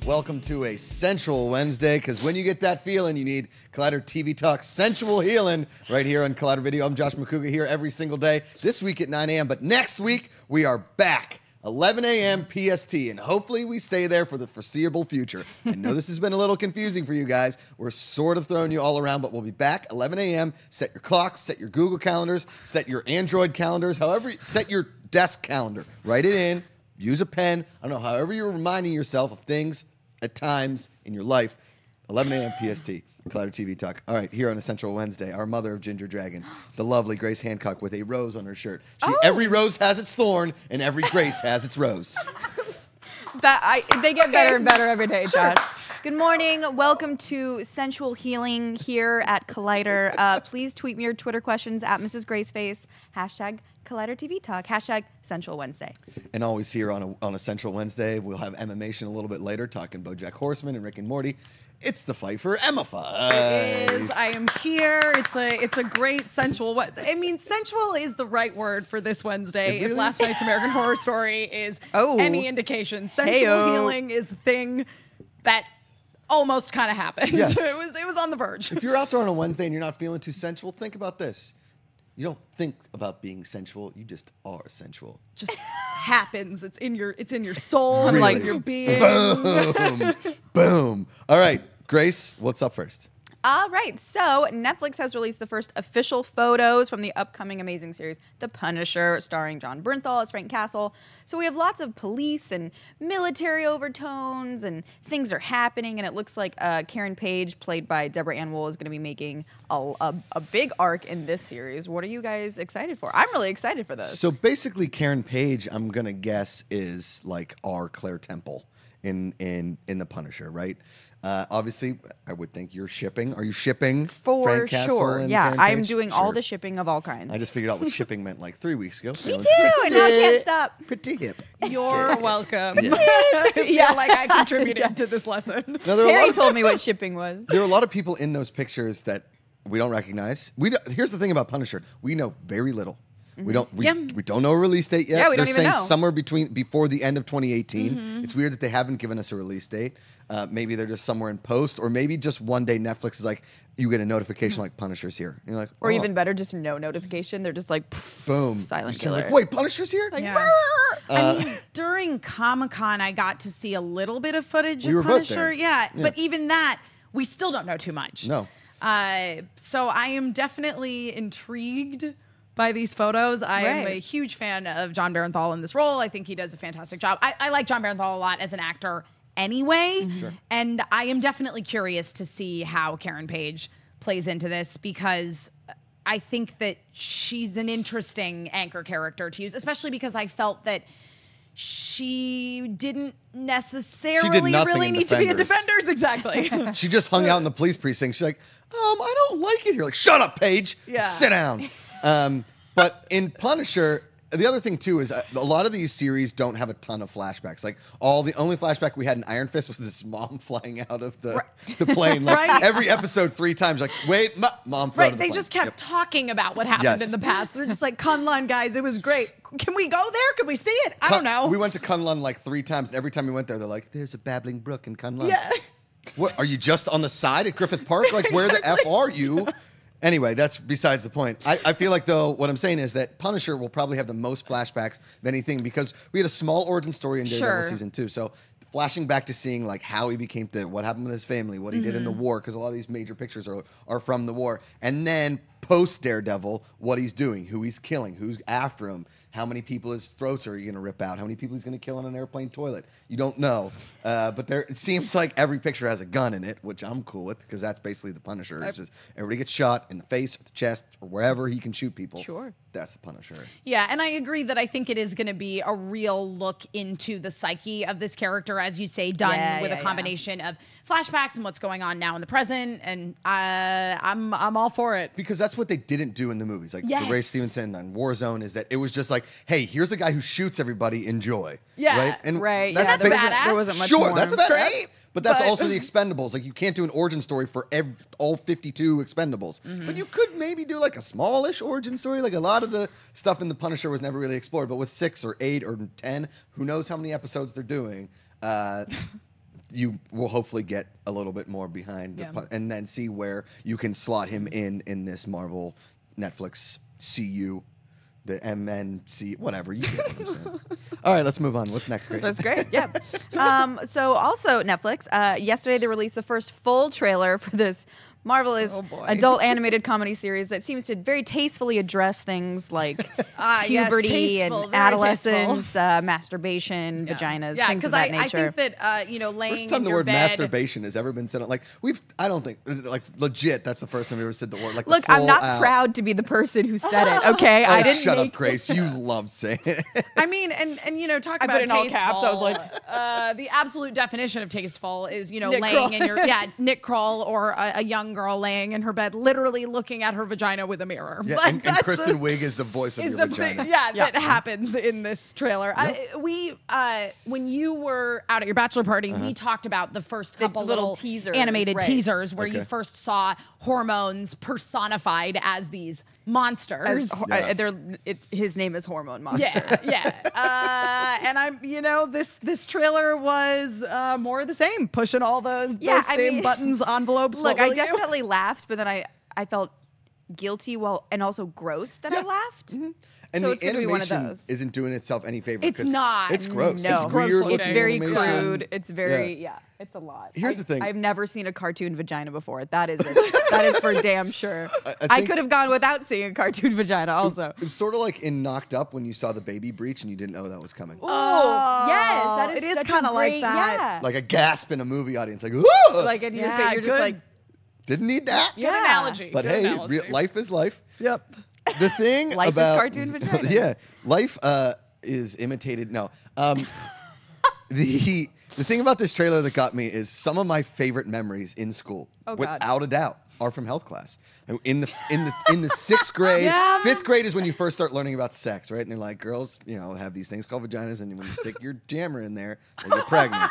Welcome to a sensual Wednesday, because when you get that feeling, you need Collider TV Talk Sensual Healing right here on Collider Video. I'm Josh Macuga here every single day, this week at 9 a.m., but next week we are back, 11 a.m. PST, and hopefully we stay there for the foreseeable future. I know this has been a little confusing for you guys. We're sort of throwing you all around, but we'll be back 11 a.m. Set your clocks, set your Google calendars, set your Android calendars, however, set your desk calendar. Write it in, use a pen, I don't know, however you're reminding yourself of things at times in your life. 11 a.m. PST, Collider TV Talk. All right, here on a Sensual Wednesday, our mother of ginger dragons, the lovely Grace Hancock with a rose on her shirt. Every rose has its thorn, and every Grace has its rose. They get better and better every day, Josh. Good morning. Welcome to Sensual Healing here at Collider. Please tweet me your Twitter questions at Mrs. Graceface, hashtag Collider TV Talk, hashtag Sensual Wednesday. And always here on a Sensual Wednesday, we'll have EmmaMation a little bit later, talking BoJack Horseman and Rick and Morty. It's the Fyffe, Emma Fyffe. It is. I am here. It's a great sensual. Sensual is the right word for this Wednesday. Really? If last night's American Horror Story is any indication, sensual healing is the thing that almost kind of happened. Yes. It was on the verge. If you're out there on a Wednesday and you're not feeling too sensual, think about this. You don't think about being sensual. You just are sensual. Just happens. It's in your soul, really? Like your being. Boom. Boom. All right, Grace, what's up first? All right, so Netflix has released the first official photos from the upcoming amazing series, The Punisher, starring John Bernthal as Frank Castle. So we have lots of police and military overtones, and things are happening, and it looks like Karen Page, played by Deborah Ann Wool, is going to be making a big arc in this series. What are you guys excited for? I'm really excited for this. So basically, Karen Page, I'm going to guess, is like our Claire Temple in The Punisher, right? Obviously, I would think you're shipping. Are you shipping Frank Castle? Sure. And Yeah, Karen I'm Page? doing all the shipping of all kinds. I just figured out what shipping meant like 3 weeks ago. Me too, and now I can't stop. Pretty hip. You're welcome. Yes. I feel like I contributed to this lesson. Now, Harry told me what shipping was. There are a lot of people in those pictures that we don't recognize. Here's the thing about Punisher: we know very little. We don't know a release date yet. Yeah, we don't They're even saying know. somewhere before the end of 2018. It's weird that they haven't given us a release date. Maybe they're just somewhere in post, or maybe just one day Netflix is like, you get a notification like Punisher's here. And you're like, or even better, just no notification. They're just like, boom, silent you're killer. like, wait, Punisher's here? Like, I mean, during Comic-Con, I got to see a little bit of footage We of were both there. Punisher. Yeah, but even that, we still don't know too much. No. So I am definitely intrigued by these photos. I am a huge fan of John Bernthal in this role. I think he does a fantastic job. I like John Bernthal a lot as an actor anyway. Sure. And I am definitely curious to see how Karen Page plays into this, because I think that she's an interesting anchor character to use, especially because I felt that she didn't necessarily really need to be a Defenders. Exactly. She just hung out in the police precinct. She's like, I don't like it here. Like, shut up, Paige. Yeah. Sit down. But in Punisher, the other thing too is a lot of these series don't have a ton of flashbacks. Like the only flashback we had in Iron Fist was this mom flying out of the plane. Like every episode 3 times. Like, wait, mom flew out of the They plane. just kept talking about what happened in the past. They're just like, Kunlun, guys, it was great. Can we go there? Can we see it? I don't know. We went to Kunlun like 3 times, and every time we went there, they're like, there's a babbling brook in Kunlun. Yeah. What, are you just on the side at Griffith Park? Like, where the F are you? Anyway, that's besides the point. I feel like, though, what I'm saying is that Punisher will probably have the most flashbacks of anything, because we had a small origin story in Daredevil season 2. So flashing back to seeing like how he became what happened with his family, what he did in the war, because a lot of these major pictures are from the war. And then post Daredevil, what he's doing, who he's killing, who's after him, how many people his throats are he going to rip out, how many people he's going to kill in an airplane toilet. You don't know. But it seems like every picture has a gun in it, which I'm cool with, because that's basically the Punisher. It's just everybody gets shot in the face or the chest or wherever he can shoot people. Sure. That's the Punisher. Yeah, and I agree that I think it is going to be a real look into the psyche of this character, as you say, done with a combination of flashbacks and what's going on now in the present, and I'm all for it. Because that's what they didn't do in the movies. Like the Ray Stevenson on Warzone is that it was just like, hey, here's a guy who shoots everybody, enjoy. Yeah. Right? And That's badass. There wasn't much sure, more. that's badass. But that's also the Expendables. Like, you can't do an origin story for all 52 Expendables. But you could maybe do like a smallish origin story. Like, a lot of the stuff in The Punisher was never really explored. But with 6 or 8 or 10, who knows how many episodes they're doing. you will hopefully get a little bit more behind and then see where you can slot him in this Marvel Netflix CU. The MNC, whatever. You get what I'm saying. All right, let's move on. What's next, Grace? That's great. Yeah. So also Netflix, yesterday they released the first full trailer for this marvelous adult animated comedy series that seems to very tastefully address things like puberty and adolescence, masturbation, vaginas, things of that nature. I think that laying first time in the your word bed, masturbation has ever been said. Like I don't think like legit. That's the first time we ever said the word. Like look, I'm not proud to be the person who said it. Okay, I didn't. Shut make up, Grace. You loved saying it. I mean, and talk I about put it in all tasteful. caps. I was like, the absolute definition of tasteful is Nick laying crawl. in your Nick crawl or a young girl laying in her bed, literally looking at her vagina with a mirror. Yeah, Like, and that's Kristen Wiig is the voice of your vagina. that happens in this trailer. When you were out at your bachelor party, we talked about the first couple little teasers, animated right. teasers where you first saw hormones personified as these monsters. His name is Hormone Monster. And I'm, this trailer was more of the same, pushing all those same buttons, envelopes. Look, I definitely laughed, but then I felt guilty and also gross that I laughed. Mm-hmm. And so the it's gonna be one of animation those. isn't doing itself any favor. It's not. It's gross. No. It's gross weird. looking. It's very animation. crude. It's very it's a lot. Here's the thing. I've never seen a cartoon vagina before. That is it. That is for damn sure. I think- could have gone without seeing a cartoon vagina also. It was sort of like in Knocked Up when you saw the baby breach and you didn't know that was coming. Oh, yes, that is it is such a kinda like great- that. Yeah. Like a gasp in a movie audience, like, "Ooh!" Like in your Yeah, face, you're just good. like, Didn't need that. Good analogy. But Good hey, analogy. life is life. Yep. The thing Life is about cartoon vagina. yeah, life is imitated. No, the thing about this trailer that got me is some of my favorite memories in school, Oh, God. without a doubt, are from health class. In the 6th grade, Yeah. 5th grade is when you first start learning about sex, right? And they're like, girls, have these things called vaginas, and when you stick your jammer in there, they get pregnant.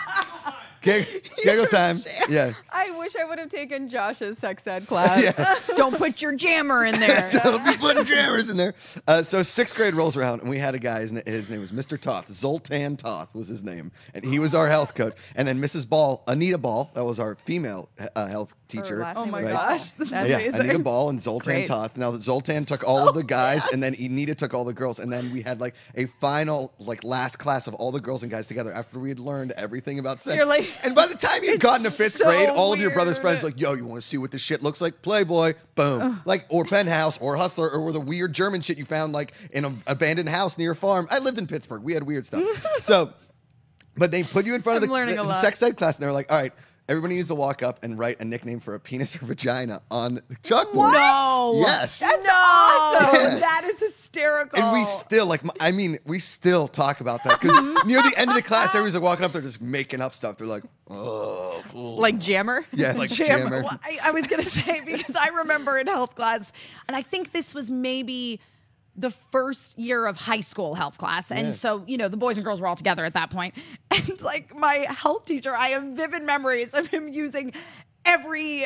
Giggle time. Yeah. I wish I would have taken Josh's sex ed class. Don't put your jammer in there. Don't be putting jammers in there. So 6th grade rolls around, and we had a guy. His name was Mr. Toth. Zoltan Toth was his name, and he was our health coach. And then Mrs. Ball, Anita Ball, that was our female health teacher. last Oh name my was gosh, this is Yeah, amazing. Anita Ball and Zoltan Great. Toth. Now Zoltan took all of the guys, and then Anita took all the girls, and then we had like a final, last class of all the girls and guys together after we had learned everything about sex. You're like- and by the time you'd gotten to 5th so grade, all of your brother's weird. friends were like, yo, you want to see what this shit looks like? Playboy, boom, or Penthouse, or Hustler, or the weird German shit you found like in an abandoned house near a farm. I lived in Pittsburgh. We had weird stuff. So, but they put you in front I'm of learning the a lot. sex ed class, and they're like, all right. Everybody needs to walk up and write a nickname for a penis or vagina on the chalkboard. No. Yes. That's awesome. Yeah. That is hysterical. And we still, we still talk about that because near the end of the class, everybody's like walking up there just making up stuff. They're like, oh, cool. Like jammer? Yeah, like jammer. Well, I was going to say, because I remember in health class, and I think this was maybe the first year of high school health class. And Yeah. so, the boys and girls were all together at that point. And my health teacher, I have vivid memories of him using every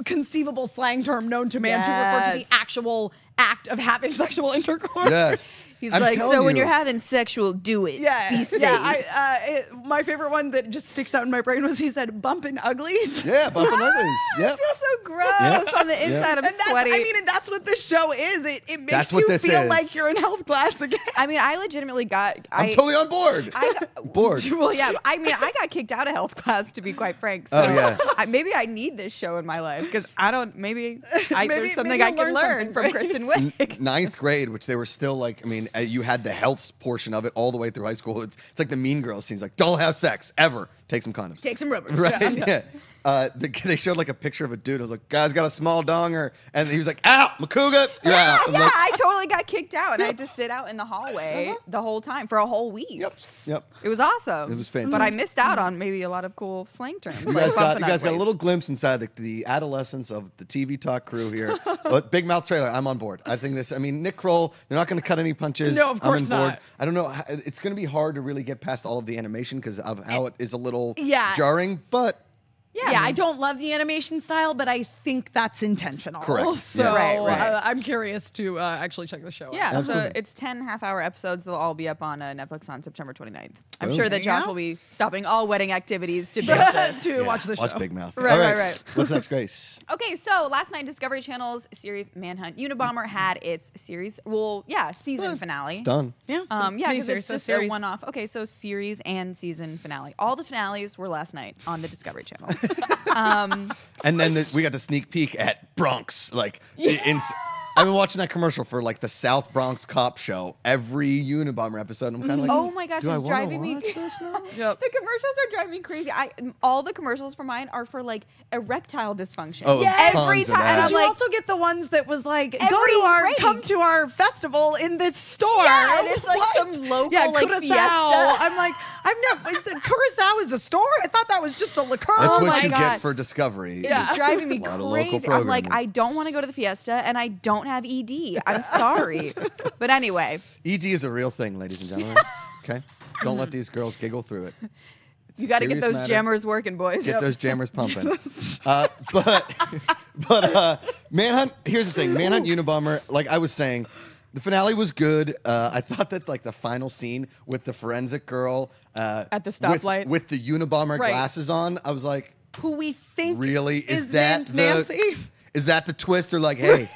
conceivable slang term known to man to refer to the Yes. actual act of having sexual intercourse. Yes. He's I'm like, telling so when you, you're having sexual, do it. Yeah, Be safe. my favorite one that just sticks out in my brain was he said bumping uglies. yeah, bumping uglies. I Yeah. feel so gross Yeah. on the inside. I'm And that's, sweaty. and that's what this show is. It makes That's what you this feel is. like you're in health class again. I legitimately got. I'm totally on board. Bored. Well, yeah. I got kicked out of health class, to be quite frank. So Oh, yeah. maybe I need this show in my life because I don't. Maybe there's something maybe I you'll can learn learn something, from right? Kristen Wiig. 9th grade, which they were still like, you had the health portion of it all the way through high school. It's like the Mean Girls scenes, like, don't have sex ever. Take some condoms. Take some rubbers. Right? Yeah. They showed like a picture of a dude. I was like, guy's got a small donger. And he was like, out, Macuga, you're out. I'm Yeah, like, I totally got kicked out, and I had to sit out in the hallway the whole time for a whole week. Yep. It was awesome. It was But I fantastic. missed out on maybe a lot of cool slang terms. You like guys got bumping a uglies. little glimpse inside the adolescence of the TV Talk crew here. But Big Mouth trailer, I'm on board. I think Nick Kroll, they're not going to cut any punches. No, of course I'm on board. not. I don't know. It's going to be hard to really get past all of the animation because of how it is a little Yeah. jarring, but Yeah, I don't love the animation style, but I think that's intentional. Correct. So Yeah. Right. I'm curious to actually check the show Yeah, out. Absolutely. so it's 10 half-hour episodes. They'll all be up on Netflix on September 29th. I'm Boom. sure that There you Josh go. will be stopping all wedding activities to binge this. to watch the show. Watch Big Mouth. Right, All right. What's next, Grace? Okay, so last night Discovery Channel's series Manhunt Unabomber had its series, season finale. It's done. Yeah. Yeah, because miniseries, it's so just a series. one-off. Okay, so series and season finale. All the finales were last night on the Discovery Channel. And then we got the sneak peek at Bronx. Like, I've been watching that commercial for like the South Bronx cop show every Unabomber episode. And I'm kind of like, Oh my gosh, do I it's wanna driving me. watch this now? Yep. The commercials are driving me crazy. All the commercials for mine are for like erectile dysfunction. Oh, every tons of time. that. And I'm Did you like, also get the ones that was like, Every come break. to our festival in this store? Yeah, and it's like What? some local, yeah, like, Curaçao. fiesta. I'm like, Curaçao is a store? I thought that was just a liqueur. That's Oh what my you God. get for Discovery. it's is driving me a lot of local crazy. I'm like, programming. I don't want to go to the fiesta, and I don't have ED. I'm sorry, but anyway, ED is a real thing, ladies and gentlemen. Okay? Don't let these girls giggle through it. It's you got to get serious those matter. jammers working, boys. Get those jammers pumping. But Manhunt, here's the thing. Manhunt Unabomber, like I was saying, the finale was good. I thought that like the final scene with the forensic girl At the stoplight. with the Unabomber Right. glasses on, I was like, Who we think really? is that named the Nancy? Is that the twist? Or like, hey,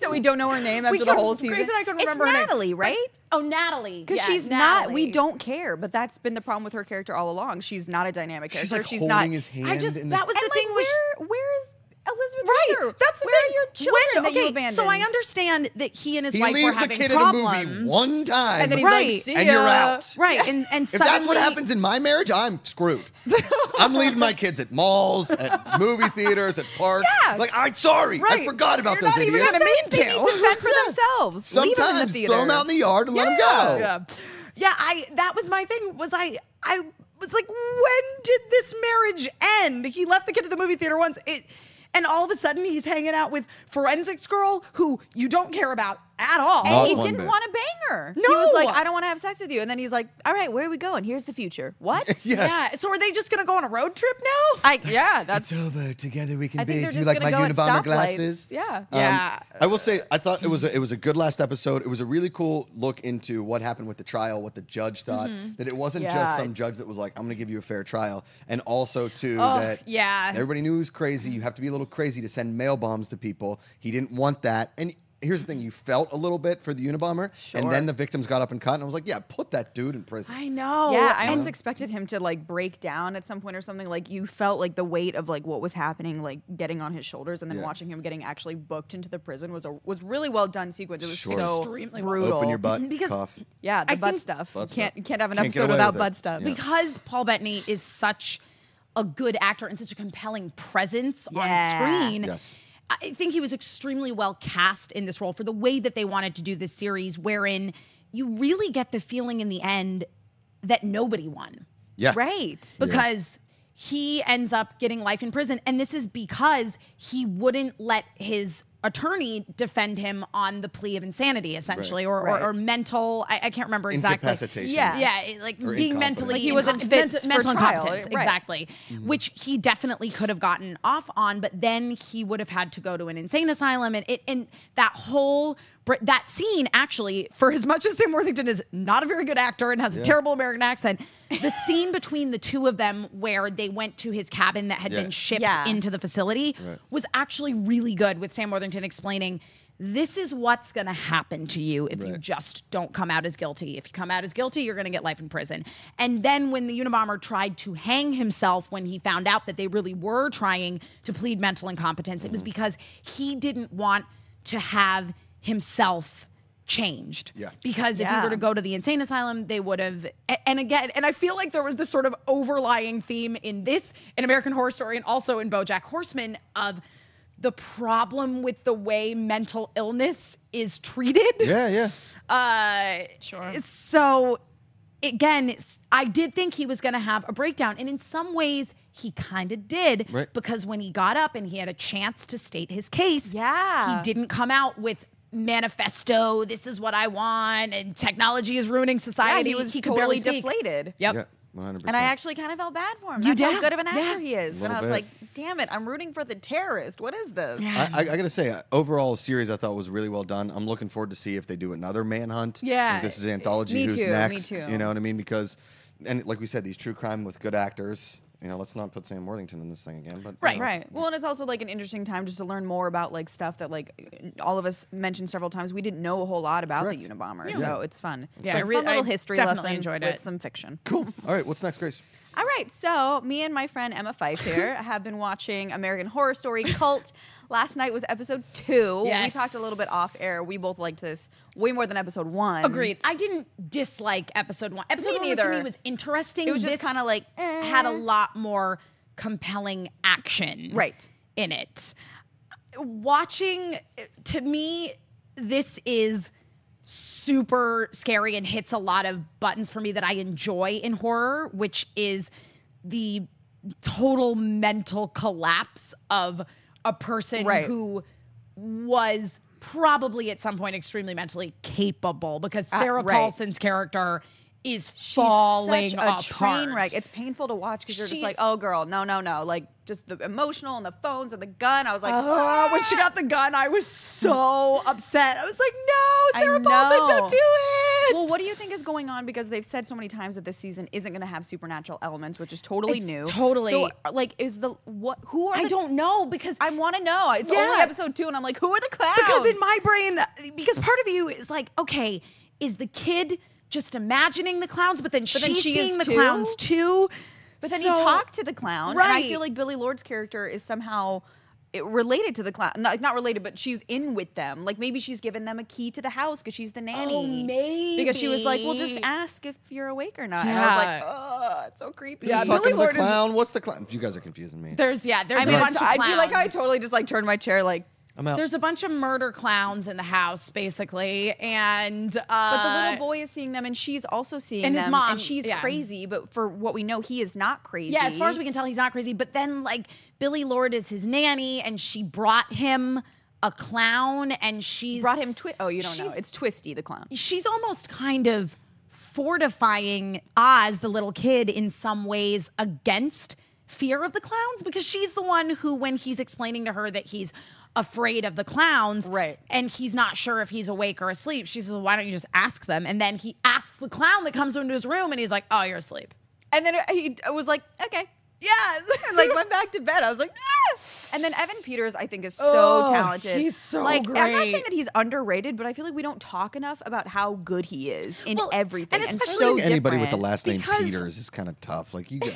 that we don't know her name after We the couldn't- whole season. Grace and I couldn't it's remember her name. Natalie, right? Oh, Natalie. Because Yeah, she's not. We Natalie. don't care, but that's been the problem with her character all along. She's not a dynamic she's character. like she's holding not. his hand. I just in that was And the like, thing was where is Elizabeth? right. Taylor? That's the where thing. are your children that you okay, abandoned? so I understand that he and his he wife were leaves a having kid problems. in a movie one time, And then he's Right. like, see and you're ya. out. Right, and If that's what suddenly- happens in my marriage, I'm screwed. I'm leaving my kids at malls, at movie theaters, at parks. Yeah. Like, I'm sorry, I Right. forgot about You're those not even idiots. gonna mean They need to fend for themselves. Leave them in the Sometimes theater. throw them out in the yard and let them go. Yeah, that was my thing. I was like, when did this marriage end? He left the kid at the movie theater once. And all of a sudden, he's hanging out with forensics girl who you don't care about at all. Not And he one didn't bit. want to bang her. He No. was like, I don't want to have sex with you. And then he's like, all right, where are we going? Here's the future. What? Yeah. Yeah. So are they just gonna go on a road trip now? That's. It's over. Together we can I think be. they're Do you just like my gonna go at Unabomber stoplights. glasses? Yeah. Yeah. I will say, I thought it was a good last episode. It was a really cool look into what happened with the trial, what the judge thought. That it wasn't Yeah. just some judge that was like, I'm going to give you a fair trial. And also, too, Oh, that yeah. everybody knew he was crazy. You have to be a little crazy to send mail bombs to people. He didn't want that. And here's the thing. You felt a little bit for the Unabomber. Sure. And then the victims got up and cut. And I was like, yeah, put that dude in prison. I know. Yeah, I almost expected him to like break down at some point or something. Like you felt like the weight of like what was happening, like getting on his shoulders, and then Yeah. watching him getting actually booked into the prison was really well done sequence. It was Sure. so Extremely well brutal. Open your butt, Because- cough. Yeah, the I butt think- stuff. Butt You stuff. can't have an Can't get episode away without with it. butt stuff. Yeah. because Paul Bettany is such a good actor and such a compelling presence Yeah. on screen. Yes. I think he was extremely well cast in this role for the way that they wanted to do this series, wherein you really get the feeling in the end that nobody won. Yeah. Right. Because he ends up getting life in prison. And this is because he wouldn't let his attorney defend him on the plea of insanity, essentially, Right. or mental. I can't remember exactly. Incapacitation. Yeah. Yeah, like Or being incompetent. mentally Like he wasn't fit for mental trial, incompetence, right. exactly. Which he definitely could have gotten off on, but then he would have had to go to an insane asylum, and that whole that scene actually, for as much as Sam Worthington is not a very good actor and has a terrible American accent, the scene between the two of them where they went to his cabin that had Yeah. been shipped Yeah. into the facility Right. was actually really good, with Sam Worthington explaining, this is what's going to happen to you if you Right. just don't come out as guilty. If you come out as guilty, you're going to get life in prison. And then when the Unabomber tried to hang himself, when he found out that they really were trying to plead mental incompetence, it was because he didn't want to have himself changed. Yeah. Because if he Yeah. were to go to the insane asylum, they would have. And again, and I feel like there was this sort of overlying theme in American Horror Story, and also in BoJack Horseman, of the problem with the way mental illness is treated. Yeah, yeah. Sure. So again, I did think he was going to have a breakdown, and in some ways he kind of did, Right. because when he got up and he had a chance to state his case, Yeah. he didn't come out with manifesto, this is what I want, and technology is ruining society. Yeah, he was could totally barely speak. deflated. Yep. Yeah. 100%. And I actually kind of felt bad for him. You That's how did? good of an actor Yeah. he is. And Little I was bit. like, damn it, I'm rooting for the terrorist. What is this? I got to say, overall series I thought was really well done. I'm looking forward to see if they do another Manhunt. Yeah. If this is anthology, Me who's too, me next? too. You know what I mean? Because, and like we said, these true crime with good actors. You know, let's not put Sam Worthington in this thing again. But Right. you know. Right. Well, and it's also like an interesting time just to learn more about like stuff that like all of us mentioned several times. We didn't know a whole lot about Correct. the Unabomber, Yeah. so it's fun. Yeah, It's I a really- fun little I history definitely lesson enjoyed with it. some fiction. Cool. All right, what's next, Grace? All right, so me and my friend Emma Fyffe here have been watching American Horror Story Cult. Last night was episode 2. We Yes. talked a little bit off air. We both liked this way more than episode 1. Agreed. I didn't dislike episode 1. Episode Me 1 neither. to me was interesting. It was just This kind of like had a lot more compelling action Right. in it. Watching, to me, this is super scary and hits a lot of buttons for me that I enjoy in horror, which is the total mental collapse of a person Right. who was probably at some point extremely mentally capable, because Sarah right. Paulson's character is She's falling such a apart. train wreck. It's painful to watch because you're just She's- like, oh girl, no. Like just the emotional and the phones and the gun. I was like, When she got the gun, I was so upset. I was like, no, I Sarah Paulson, know. don't do it. Well, what do you think is going on? Because they've said so many times that this season isn't going to have supernatural elements, which is totally It's new. totally- So, like, is the what? Who are I the? don't know, because I want to know. It's Yeah. only episode 2, and I'm like, who are the clowns? because in my brain, because part of you is like, okay, is the kid just imagining the clowns, but then then she's she is seeing the too? clowns too. But then So- he talked to the clown, and I Right. feel like Billy Lord's character is somehow related to the clown. Not related, but she's in with them. Like maybe she's given them a key to the house because she's the nanny. Oh, maybe. Because she was like, well, just ask if you're awake or not. And I was like, Yeah. oh, it's so creepy. Yeah, Who's Billy talking to the Lord is- clown? What's the clown? You guys are confusing me. There's I a mean, bunch of I clowns. do like how I totally just like turned my chair like. I'm out. There's a bunch of murder clowns in the house, basically, and But the little boy is seeing them, and she's also seeing And his them, mom, and she's yeah. crazy. But for what we know, he is not crazy. yeah, as far as we can tell, he's not crazy. But then, like, Billy Lord is his nanny, and she brought him a clown, and she's brought him. Oh, you don't know. she's- It's Twisty the clown. she's almost kind of fortifying Oz, the little kid, in some ways against fear of the clowns, because she's the one who, when he's explaining to her that he's afraid of the clowns, Right. and he's not sure if he's awake or asleep, she says, why don't you just ask them? And then he asks the clown that comes into his room, and he's like, oh, you're asleep. And then he was like, okay. Yeah. And like went back to bed. I was like, ah! And then Evan Peters, I think, is so Oh, talented. he's so like, I'm not great. saying that he's underrated, but I feel like we don't talk enough about how good he is in Well, everything. and And especially so Anybody with the different. last name Because- Peters is kind of tough. Like you got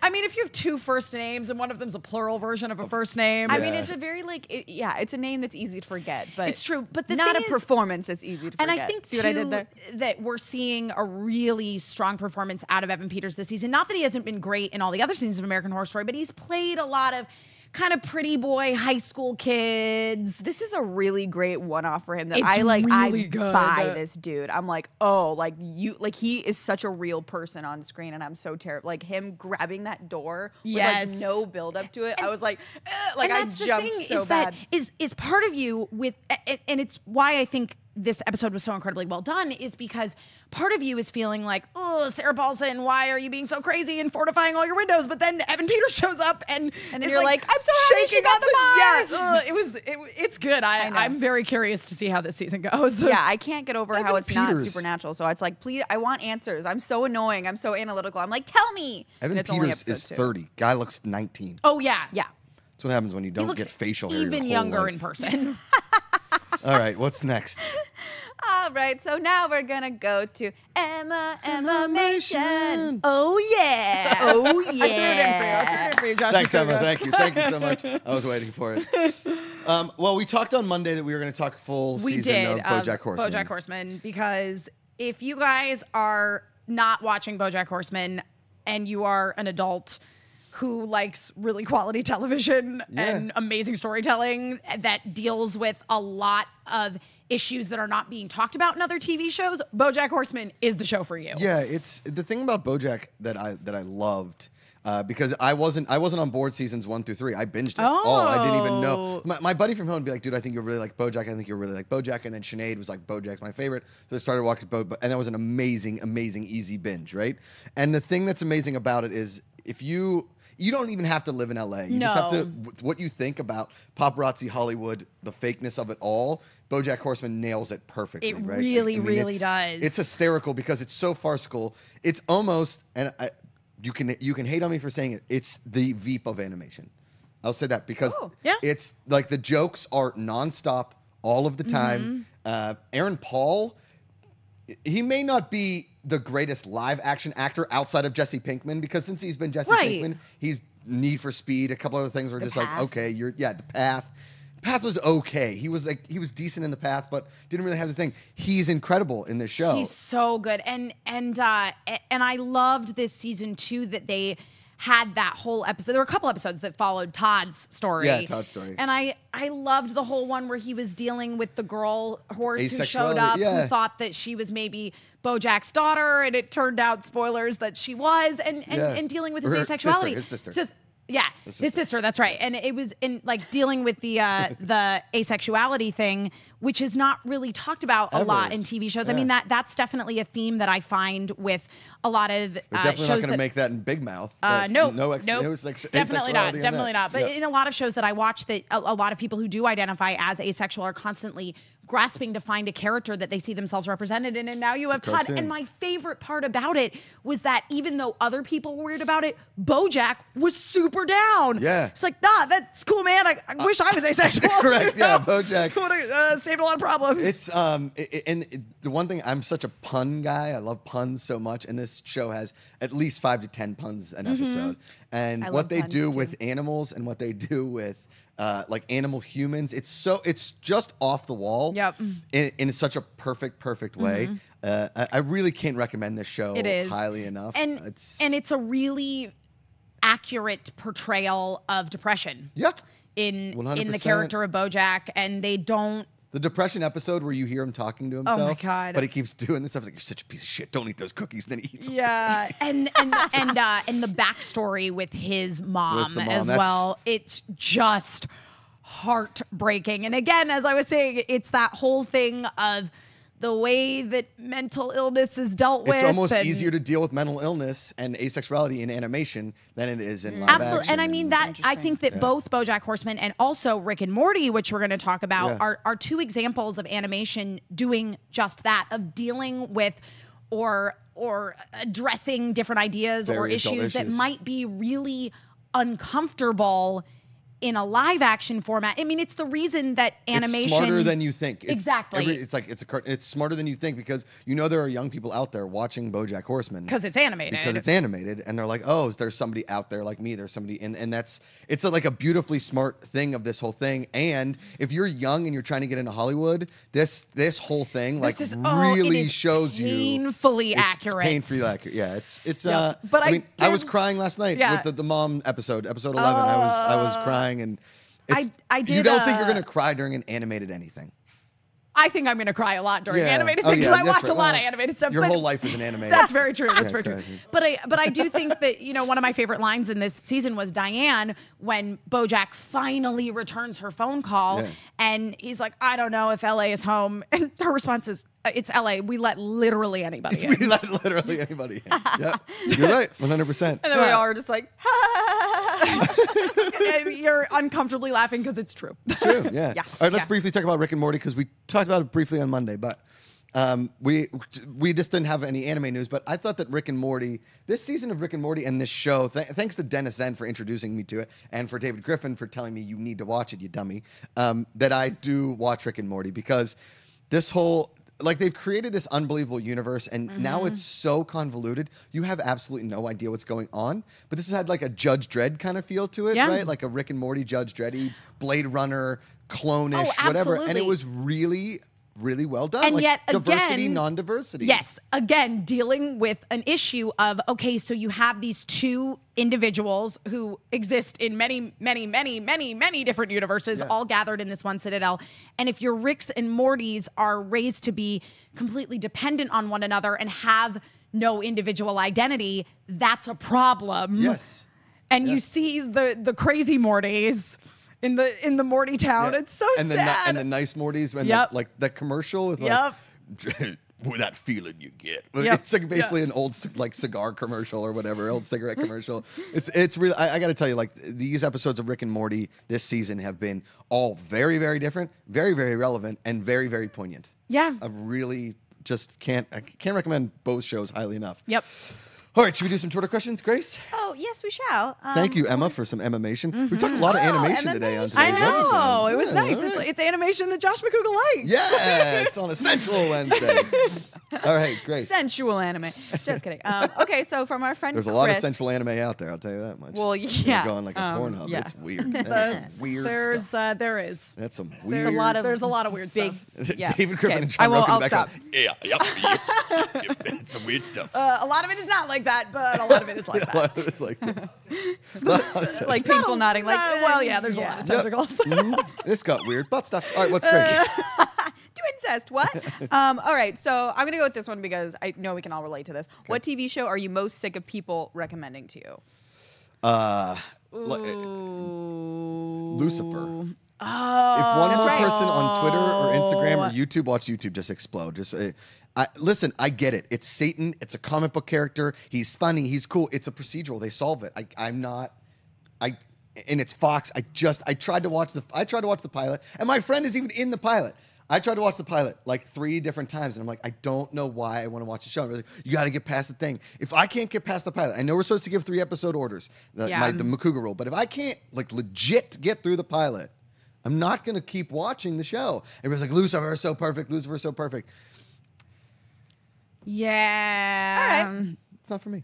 I mean, if you have two first names and one of them's a plural version of a first name. I mean, Yeah. it's a very like, it's a name that's easy to forget, but It's true, but the not thing a is- performance that's easy to forget. And I think See too what I did there? that we're seeing a really strong performance out of Evan Peters this season. Not that he hasn't been great in all the other seasons of American Horror Story, but he's played a lot of kind of pretty boy high school kids. This is a really great one-off for him that It's I like. really I good. buy this dude. I'm like, oh, like he is such a real person on screen, and I'm so terrified. Like him grabbing that door with Yes. like no build up to it. I was like, like And I that's the jumped thing, so is bad. that is part of you with, and it's why I think this episode was so incredibly well done, is because part of you is feeling like, oh, Sarah Paulson, why are you being so crazy and fortifying all your windows? But then Evan Peters shows up and then is you're like, I'm so happy she shaking got up the Mars. Yes, it's good. know. I'm very curious to see how this season goes. Yeah, I can't get over how Evan it's not Peters. supernatural. So it's like, please, I want answers. I'm so annoying. I'm so analytical. I'm like, tell me. Evan And it's only Peters episode is 2. 30. Guy looks 19. Oh yeah, Yeah. That's what happens when you He don't looks get facial hair. your even whole younger life. in person. All right, what's next? All right, so now we're gonna go to EmmaMation. Oh yeah. Oh I threw it in for you, Josh. Thanks, Emma. Thank you. Thank you so much. I was waiting for it. Well, we talked on Monday that we were going to talk full We season did of BoJack Horseman. BoJack Horseman, because if you guys are not watching BoJack Horseman and you are an adult who likes really quality television and amazing storytelling that deals with a lot of issues that are not being talked about in other TV shows, BoJack Horseman is the show for you. Yeah, it's the thing about BoJack that I loved. because I wasn't on board seasons 1 through 3. I binged it all. I didn't even know. My buddy from home would be like, dude, I think you'll really like BoJack. I think you'll really like BoJack. And then Sinead was like, BoJack's my favorite. So I started watching BoJack, and that was an amazing, amazing, easy binge, right? And the thing that's amazing about it is if you don't even have to live in LA. You just have to, what you think about paparazzi Hollywood, the fakeness of it all. BoJack Horseman nails it perfectly, right? Really, really does. It's hysterical because it's so farcical. It's almost, and you can hate on me for saying it, it's the Veep of animation. I'll say that because it's like the jokes are nonstop all of the time. Aaron Paul, he may not be the greatest live action actor outside of Jesse Pinkman, because since he's been Jesse Pinkman, he's Need for Speed, a couple other things were just like, okay, The Path. Path was okay. He was decent in The Path, but didn't really have the thing. He's incredible in this show. He's so good. And I loved this season too that they had that whole episode. There were a couple episodes that followed Todd's story. Yeah, Todd's story. And I loved the whole one where he was dealing with the girl horse who showed up, who thought that she was maybe BoJack's daughter, and it turned out, spoilers, that she was, and dealing with his asexuality. His sister. His sister. That's right. And it was in like dealing with the asexuality thing, which is not really talked about a lot in TV shows. I mean, that's definitely a theme that I find with a lot of We're definitely shows. not going to make that in Big Mouth. Nope. Definitely not. But in a lot of shows that I watch, that a lot of people who do identify as asexual are constantly grasping to find a character that they see themselves represented in. And now you have Todd. And my favorite part about it was that even though other people were weird about it, BoJack was super down. Yeah. It's like, nah, that's cool, man. I wish I was asexual. Correct. Yeah, BoJack would have saved a lot of problems. It's the one thing, I'm such a pun guy. I love puns so much, and this show has at least 5 to 10 puns an episode. And what they do with animals and what they do with like animal humans, it's just off the wall. Yep. In such a perfect way. I really can't recommend this show highly enough. And it's a really accurate portrayal of depression. Yeah. In 100%. the character of BoJack, and they don't. The depression episode where you hear him talking to himself. Oh my God. But he keeps doing this stuff. Like, you're such a piece of shit. Don't eat those cookies. And then he eats them. Yeah. and the backstory with his mom as well. It's just heartbreaking. And again, as I was saying, it's that whole thing of the way that mental illness is dealt with. It's almost easier to deal with mental illness and asexuality in animation than it is in live action. And I mean that I think that both BoJack Horseman and also Rick and Morty, which we're going to talk about, are two examples of animation doing just that, of dealing with or addressing different ideas or issues that might be really uncomfortable in a live action format. I mean, it's the reason that animation... It's smarter than you think. Exactly. It's smarter than you think, because you know there are young people out there watching BoJack Horseman. Because it's animated. And they're like, oh, there's somebody out there like me. There's somebody... And it's like a beautifully smart thing of this whole thing. And if you're young and you're trying to get into Hollywood, this whole thing really shows you... painfully accurate. It's painfully accurate. Yeah, it's... But I was crying last night with the mom episode 11. I was crying. And you don't think you're going to cry during an animated anything. I think I'm going to cry a lot during animated things, because I watch a lot of animated stuff. Your whole life is an animated. That's very true. That's very true. But I do think that, one of my favorite lines in this season was Diane, when BoJack finally returns her phone call, and he's like, I don't know if LA is home. And her response is, it's LA. We let literally anybody in. We let literally anybody in. Yep. You're right. 100%. And then we all are just like, and you're uncomfortably laughing because it's true. It's true, yeah. All right, let's briefly talk about Rick and Morty, because we talked about it briefly on Monday, but we just didn't have any anime news. But I thought that Rick and Morty, this season of Rick and Morty and this show, thanks to Dennis Zen for introducing me to it, and for David Griffin for telling me you need to watch it, you dummy, that I do watch Rick and Morty, because this whole... Like, they've created this unbelievable universe, and now it's so convoluted. You have absolutely no idea what's going on. But this has had like a Judge Dredd kind of feel to it, right? Like a Rick and Morty Judge Dredd-y, Blade Runner, clone-ish, whatever. And it was really, really well done. And like, yet, diversity, again, non-diversity. Yes. Again, dealing with an issue of, okay, so you have these two individuals who exist in many, many, many, many, many different universes, all gathered in this one citadel. And if your Ricks and Mortys are raised to be completely dependent on one another and have no individual identity, that's a problem. Yes. and you see the crazy Mortys in the Morty town. Yeah. It's so and sad. And the nice Mortys when like that commercial with Yep. with that feeling you get. Yep. It's like basically an old like cigar commercial or whatever, old cigarette commercial. It's really I got to tell you, like these episodes of Rick and Morty this season have been all very, very different, very, very relevant, and very, very poignant. Yeah. I really just can't recommend both shows highly enough. Yep. All right, should we do some Twitter questions, Grace? Oh, yes, we shall. Thank you, Emma, for some EmmaMation. We talked a lot of animation today on today's I know. episode. It was Yeah, nice. all right. It's animation that Josh Macuga likes. Yes, on a sensual Wednesday. All right, great. Sensual anime. Just kidding. Okay, so from our friend There's a Chris, lot of sensual anime out there, I'll tell you that much. Well, You're yeah. going like a Pornhub. yeah. It's weird. That's some weird stuff. There is. That's some There's weird. There's a lot of weird big, stuff. yeah. David Griffin Okay, and John I'll back stop. up. Yeah, yep. It's some weird stuff. A lot of it is not like that, but a lot of it is like A that. lot of it's like Like people nodding, like, well, yeah, there's a lot of tentacles. This got weird. Butt stuff. All right, what's crazy? Do incest. What? All right, so I'm gonna go with this one because I know we can all relate to this. What TV show are you most sick of people recommending to you? Lucifer. Oh, If one more right. person on Twitter or Instagram or YouTube watch YouTube, just explode. Just listen. I get it. It's Satan. It's a comic book character. He's funny. He's cool. It's a procedural. They solve it. And it's Fox. I tried to watch the pilot, and my friend is even in the pilot. I tried to watch the pilot like 3 different times, and I'm like, I don't know why I want to watch the show. And they're like, you got to get past the thing. If I can't get past the pilot, I know we're supposed to give 3-episode orders, the Macuga rule, but if I can't like legit get through the pilot, I'm not going to keep watching the show. Everybody's like, Lucifer is so perfect. Lucifer is so perfect. yeah. All right. It's not for me.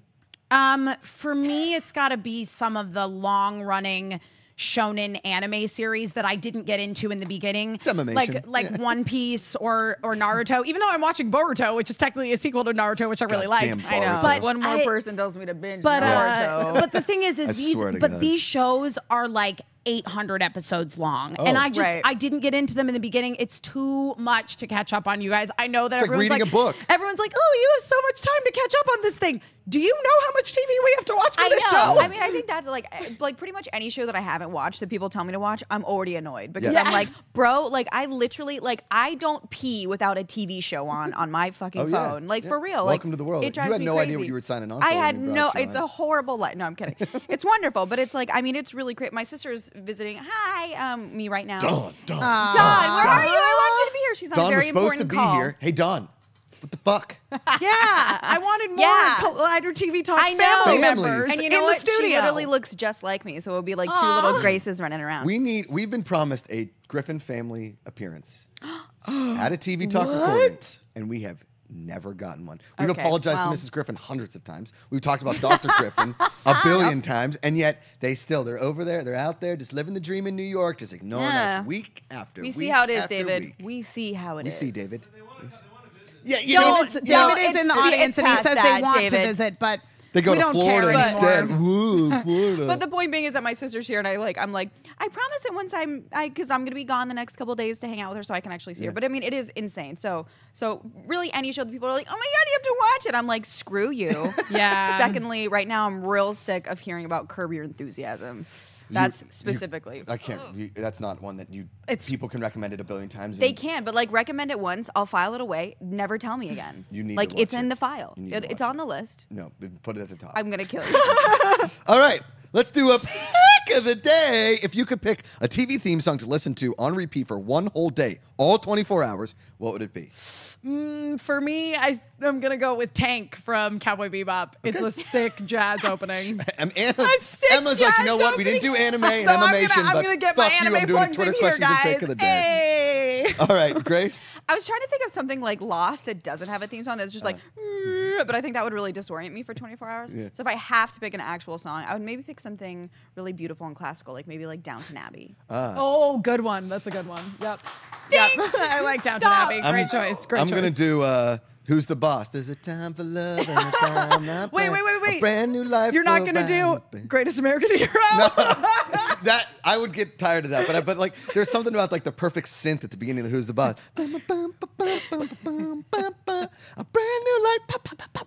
For me, it's got to be some of the long-running shonen anime series that I didn't get into in the beginning. It's EmmaMation. Like One Piece or Naruto. Even though I'm watching Boruto, which is technically a sequel to Naruto, which I really like. Goddamn I know. Boruto. But One more I- person tells me to binge But Naruto. but the thing is I swear to God. these shows are like 800 episodes long, and Oh. I didn't get into them in the beginning. It's too much to catch up on, you guys. I know that It's like everyone's reading a book. Everyone's like, oh, you have so much time to catch up on this thing. Do you know how much TV we have to watch for I this know. show? I mean, I think that's like pretty much any show that I haven't watched that people tell me to watch, I'm already annoyed because Yeah. I'm like, bro, like I literally like I don't pee without a TV show on my fucking Oh, yeah. phone. Like Yeah. for real. Welcome like, to the world. It You drives had me no crazy. idea what you were signing on I for had when you no. brought it It's on. a horrible life. No, I'm kidding. It's wonderful, but it's like I mean, it's really great. My sister's visiting. Hi, me right now. Dawn. Dawn, where are you? I want you to be here. She's on a Dawn very was supposed to important be call. here. Hey, Dawn. What the fuck? Yeah, I wanted more Yeah. Collider TV Talk I know. family Families. members And you know in what? the studio. She literally looks just like me, so it would be like two little Graces running around. We've been promised a Griffin family appearance at a TV Talk recording, and we have never gotten one. We've Okay, apologized well. to Mrs. Griffin hundreds of times. We've talked about Dr. Griffin a billion times, and yet they're over there, they're out there, just living the dream in New York, just ignoring Yeah. us week after we week. see how it is, after David. week. We see how it is. We see, David. Yeah, you know, Don't- David is it's- in the it's audience and he past says they that, want to David. visit, but they go we to don't Florida care instead. anymore. Woo, Florida. But the point being is that my sister's here, and I'm like, I promise that once because I'm gonna be gone the next couple days to hang out with her, so I can actually see her. Yeah. But I mean, it is insane. So really, any show that people are like, oh my god, you have to watch it. I'm like, screw you. Yeah. Secondly, right now I'm real sick of hearing about Curb Your Enthusiasm. That's specifically. I can't. That's not one that people can recommend it a billion times. They can, but like recommend it once, I'll file it away. Never tell me again. You need to like watch it's it. in the file. You need to It's watch on it. the list. No, put it at the top. I'm gonna kill you. All right, let's do a pick of the day. If you could pick a TV theme song to listen to on repeat for one whole day, all 24 hours, what would it be? for me, I'm gonna go with Tank from Cowboy Bebop. It's a sick jazz opening. Emma's like, you know what? We didn't do anime and So EmmaMation, I'm but gonna get my fuck you. anime I'm doing a plugs Twitter in here, questions and guys. pick of the day. Hey. All right, Grace. I was trying to think of something like Lost that doesn't have a theme song that's just like, but I think that would really disorient me for 24 hours. Yeah. So if I have to pick an actual song, I would maybe pick something really beautiful and classical, like maybe like Downton Abbey. Oh, good one. That's a good one. Yep. Yep. I like Downton Abbey. Great choice. Great I'm choice. gonna do Who's the boss? There's a time for love and a time not Wait. A brand new life. You're not going to do Greatest American Hero? No, that I would get tired of that. But like, there's something about like the perfect synth at the beginning of Who's the Boss. A brand new life,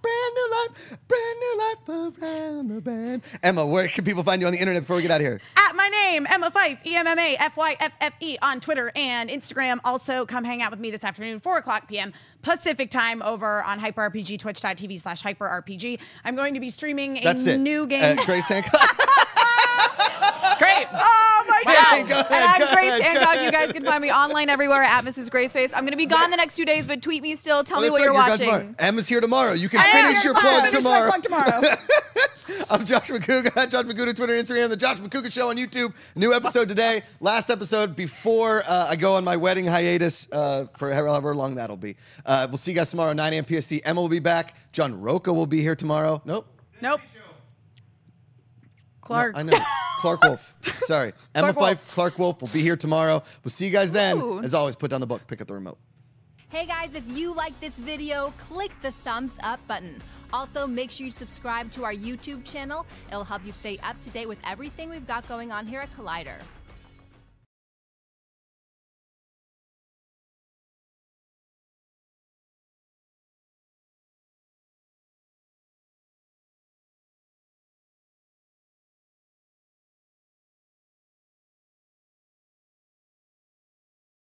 brand new life, brand new life around the band. Emma, where can people find you on the internet before we get out of here? At my name, Emma Fyffe, EmmaMaFyffe on Twitter and Instagram. Also, come hang out with me this afternoon, 4:00 p.m. Pacific time over on HyperRPG, twitch.tv/HyperRPG. I'm going to be streaming a new game. Grace Hancock. Great. Oh my Okay, God. go ahead, And I'm go Grace ahead, go Hancock. ahead. You guys can find me online everywhere at Mrs. Graceface. I'm going to be gone the next 2 days, but tweet me still. Tell me what you're watching. Emma's here tomorrow. You can finish your plug Finish my tomorrow. plug tomorrow. I'm Josh Macuga at Josh Macuga, Twitter, Instagram, The Josh Macuga Show on YouTube. New episode today. Last episode before I go on my wedding hiatus for however long that'll be. We'll see you guys tomorrow, 9 a.m. PST. Emma will be back. John Roca will be here tomorrow. Nope. Clark. No, I know. Clark Wolf. Sorry. Emma Fyffe, Clark Wolf will be here tomorrow. We'll see you guys then. Ooh. As always, put down the book, pick up the remote. Hey guys, if you like this video, click the thumbs up button. Also, make sure you subscribe to our YouTube channel. It'll help you stay up to date with everything we've got going on here at Collider.